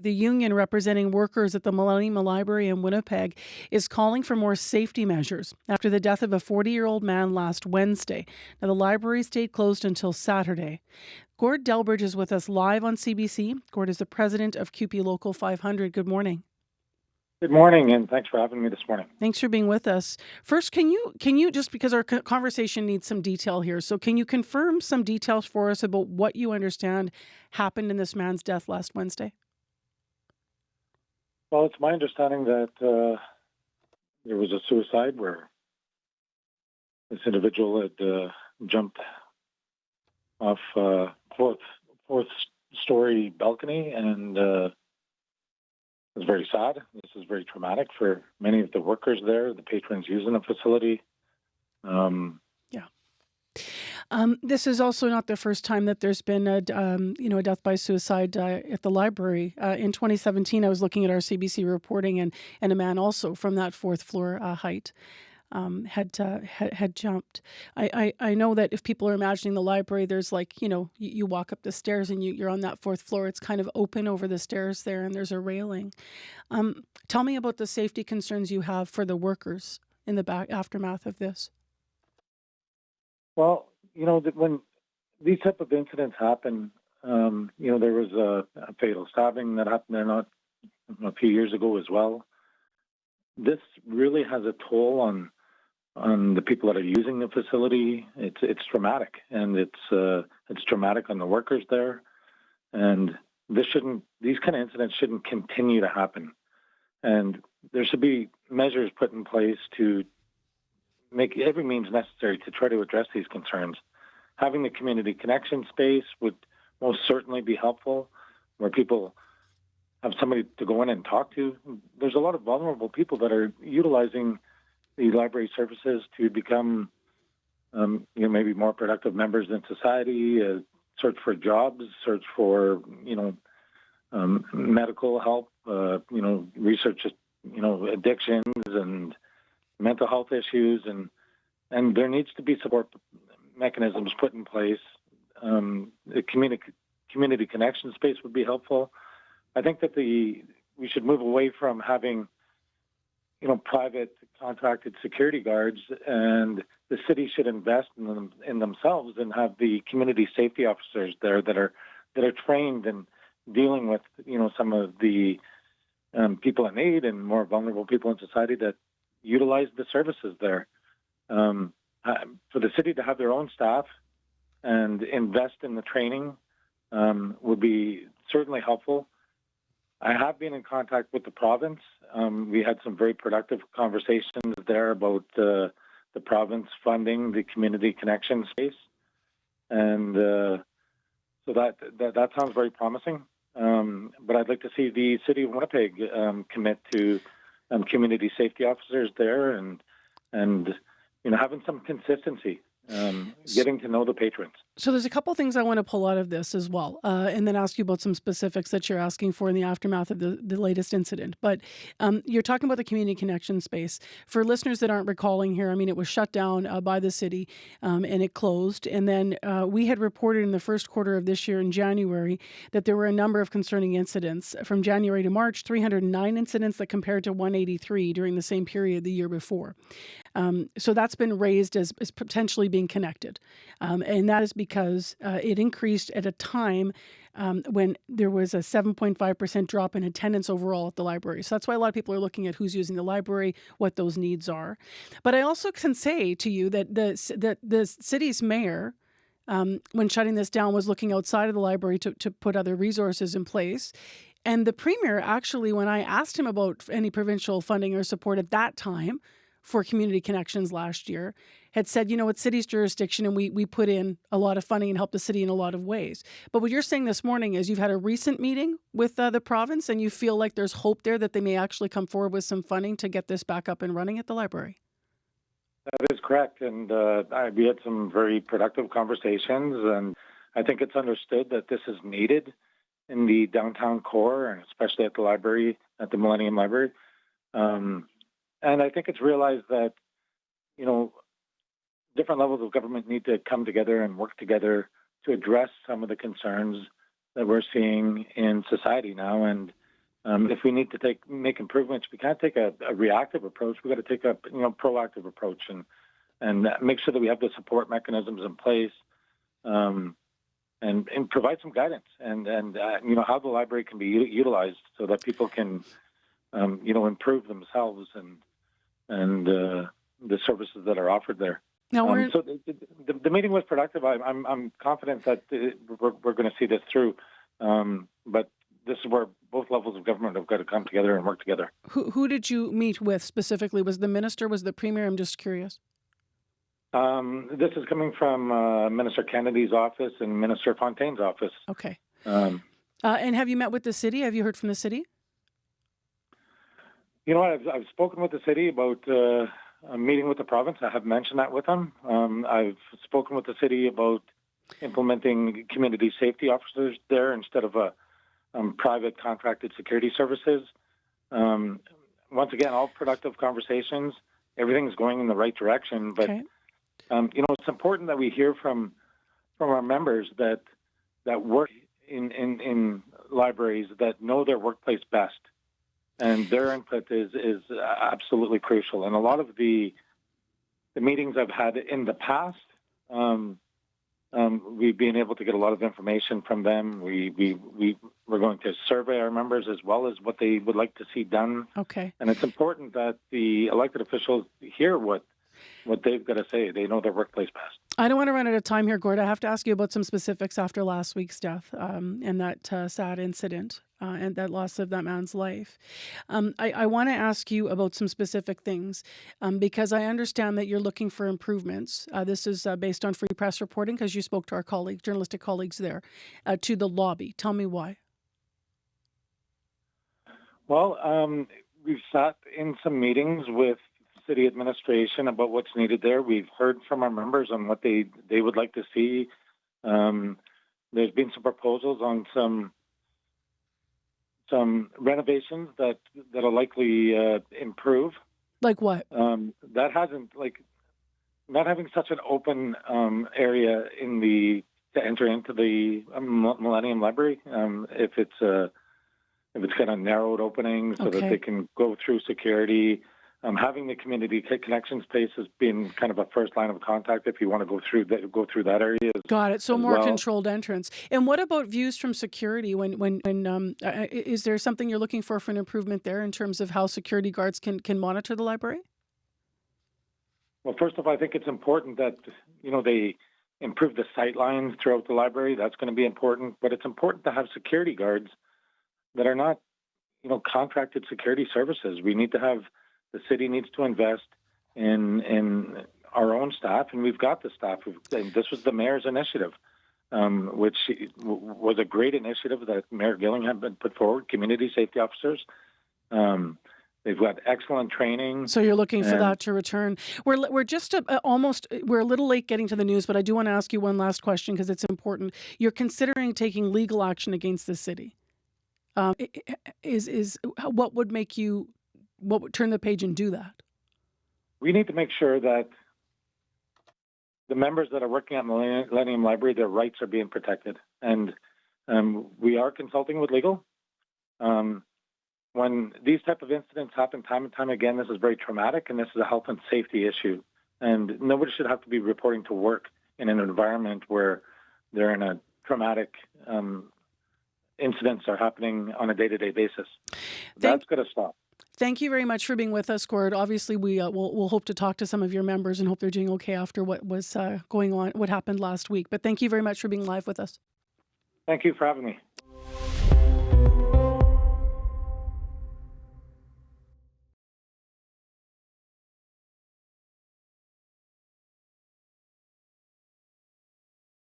The union representing workers at the Millennium Library in Winnipeg is calling for more safety measures after the death of a 40-year-old man last Wednesday. Now, the library stayed closed until Saturday. Gord Delbridge is with us live on CBC. Gord is the president of CUPE Local 500. Good morning. Good morning, and thanks for having me this morning. Thanks for being with us. First, can you just because our conversation needs some detail here, so can you confirm some details for us about what you understand happened in this man's death last Wednesday? Well, it's my understanding that there was a suicide where this individual had jumped off fourth story balcony, and it was very sad. This is very traumatic for many of the workers there, the patrons using the facility. This is also not the first time that there's been a death by suicide at the library. In 2017, I was looking at our CBC reporting, and a man also from that fourth floor height had jumped. I know that if people are imagining the library, there's you walk up the stairs and you're on that fourth floor. It's kind of open over the stairs there, and there's a railing. Tell me about the safety concerns you have for the workers in the aftermath of this. Well, when these type of incidents happen, there was a fatal stabbing that happened there not a few years ago as well. This really has a toll on the people that are using the facility. It's traumatic, and it's traumatic on the workers there. And these kind of incidents shouldn't continue to happen. And there should be measures put in place to make every means necessary to try to address these concerns. Having the community connection space would most certainly be helpful, where people have somebody to go in and talk to. There's a lot of vulnerable people that are utilizing the library services to become, maybe more productive members in society, search for jobs, search for, medical help, research, addictions and mental health issues, and there needs to be support mechanisms put in place. The community connection space would be helpful. I think that we should move away from having, private contracted security guards, and the city should invest in themselves and have the community safety officers there that are trained in dealing with, some of the people in need and more vulnerable people in society that utilize the services there. For the city to have their own staff and invest in the training would be certainly helpful. I have been in contact with the province. We had some very productive conversations there about the province funding the community connection space, and so that sounds very promising. But I'd like to see the city of Winnipeg commit to community safety officers there, and having some consistency, getting to know the patrons. So there's a couple things I want to pull out of this as well, and then ask you about some specifics that you're asking for in the aftermath of the latest incident. But you're talking about the community connection space. For listeners that aren't recalling here, it was shut down by the city, and it closed. And then we had reported in the first quarter of this year in January that there were a number of concerning incidents. From January to March, 309 incidents that compared to 183 during the same period the year before. So that's been raised as potentially being connected. And that is because it increased at a time when there was a 7.5% drop in attendance overall at the library. So that's why a lot of people are looking at who's using the library, what those needs are. But I also can say to you that the city's mayor, when shutting this down, was looking outside of the library to put other resources in place. And the premier actually, when I asked him about any provincial funding or support at that time for community connections last year, had said, it's city's jurisdiction, and we put in a lot of funding and help the city in a lot of ways. But what you're saying this morning is you've had a recent meeting with the province, and you feel like there's hope there that they may actually come forward with some funding to get this back up and running at the library. That is correct. And we had some very productive conversations, and I think it's understood that this is needed in the downtown core, and especially at the library, at the Millennium Library. And I think it's realized that, different levels of government need to come together and work together to address some of the concerns that we're seeing in society now. And If we need to make improvements, we can't take a reactive approach. We've got to take a proactive approach and make sure that we have the support mechanisms in place, and provide some guidance and how the library can be utilized so that people can improve themselves and the services that are offered there. Now So the meeting was productive. I'm confident that we're going to see this through, but this is where both levels of government have got to come together and work together. who did you meet with specifically? Was the minister? Was the premier? I'm just curious. This is coming from Minister Kennedy's office and Minister Fontaine's office. Okay. Um, And have you met with the city? Have you heard from the city? You know what? I've spoken with the city about a meeting with the province. I have mentioned that with them. I've spoken with the city about implementing community safety officers there instead of private contracted security services. Once again, all productive conversations. Everything's going in the right direction. But Okay. it's important that we hear from our members that work in libraries that know their workplace best. And their input is absolutely crucial. And a lot of the meetings I've had in the past, we've been able to get a lot of information from them. We're going to survey our members as well as what they would like to see done. Okay. And it's important that the elected officials hear what they've got to say. They know their workplace best. I don't want to run out of time here, Gord. I have to ask you about some specifics after last week's death and that sad incident and that loss of that man's life. I want to ask you about some specific things because I understand that you're looking for improvements. This is based on Free Press reporting because you spoke to our journalistic colleagues there, to the lobby. Tell me why. Well, we've sat in some meetings with city administration about what's needed there. We've heard from our members on what they would like to see. There's been some proposals on some renovations that'll likely improve. Like what? That hasn't not having such an open area to enter into the Millennium Library. If it's kind of narrowed opening so that Okay. they can go through security. Having the community connection space has been kind of a first line of contact if you want to go through that area. Got it. So as more well. controlled entrance. And what about views from security? When is there something you're looking for an improvement there in terms of how security guards can monitor the library? Well, first of all, I think it's important that they improve the sight lines throughout the library. That's going to be important, but it's important to have security guards that are not contracted security services. The city needs to invest in our own staff, and we've got the staff. And this was the mayor's initiative, which was a great initiative that Mayor Gillingham had put forward, community safety officers. They've got excellent training. So you're looking for that to return. We're just we're a little late getting to the news, but I do want to ask you one last question because it's important. You're considering taking legal action against the city. What would turn the page and do that? We need to make sure that the members that are working at Millennium Library, their rights are being protected. And we are consulting with legal. When these type of incidents happen time and time again, this is very traumatic, and this is a health and safety issue. And nobody should have to be reporting to work in an environment where they're in a traumatic incidents are happening on a day-to-day basis. That's got to stop. Thank you very much for being with us, Gord. Obviously, we'll hope to talk to some of your members and hope they're doing okay after what was going on, what happened last week. But thank you very much for being live with us. Thank you for having me.